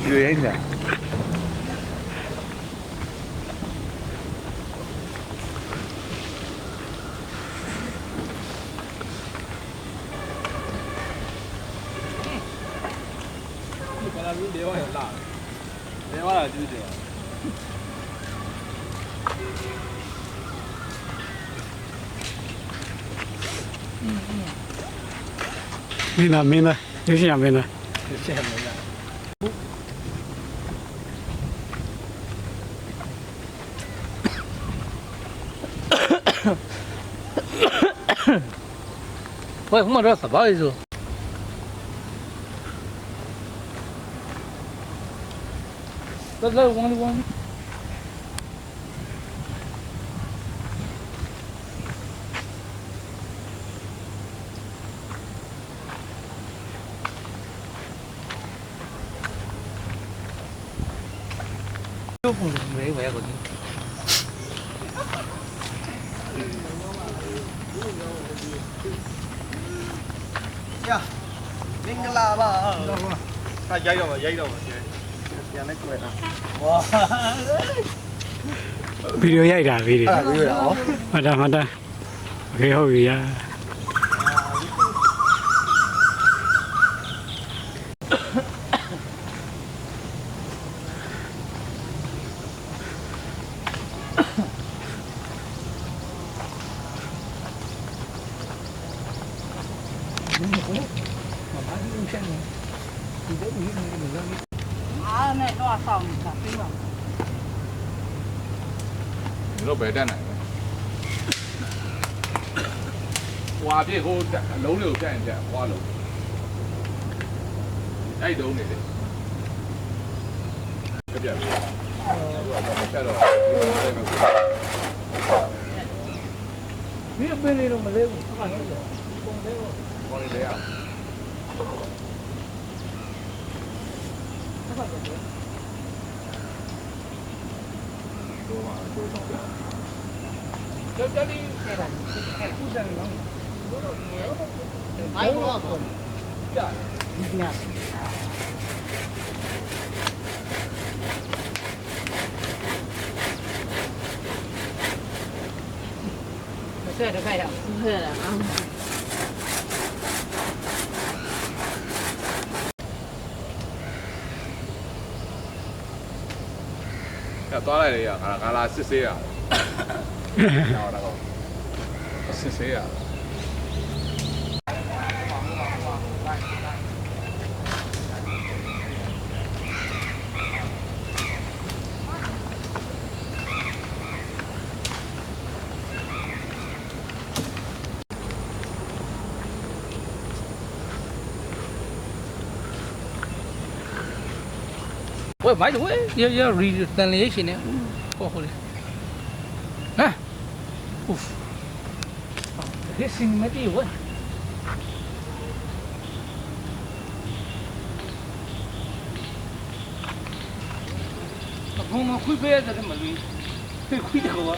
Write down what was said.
原因的。本来不是莲花有辣的，莲花就是这样。明白，有些明白。现在没了。喂，我这是包意思？来，往。有风没外国的。呀，明个喇叭啊！啊，摇嘛，ပြန်လိုက်တွေ့တာဝါဗီဒီယိုရိုက်တာဗီဒီယို အဲ့ဒါတွေ့ရအောင် မှတ်တာโอเคဟုတ်ပြီရာ那多少你看，对吧？你都白蛋奶花ပြေကိုလုံးလေးကိုပြန်ပြန်花လုံးအဲ့တုံးနေတယ်ကြပြပြဆက်တော့ဒီပင်းလေးတော့မလဲဘူးဟုတ်ပါနဲ့ပုံသေးတော့ ကောင်းနေတယ်အောင်တော့မှာတော့တော့ကြတယ်အဲ့ဒါပူဇံလောင်း买多少个？ကြ你看，这就开了，对了啊。ရသွားလိုက်လေရငါလာစစ်ဆေးရအောင်တော့စစ်ဆေးရ喂，买的喂，要等你些呢，过后的，啊，呜，这心没地喂。我们会不要这个么子？会会这个哇？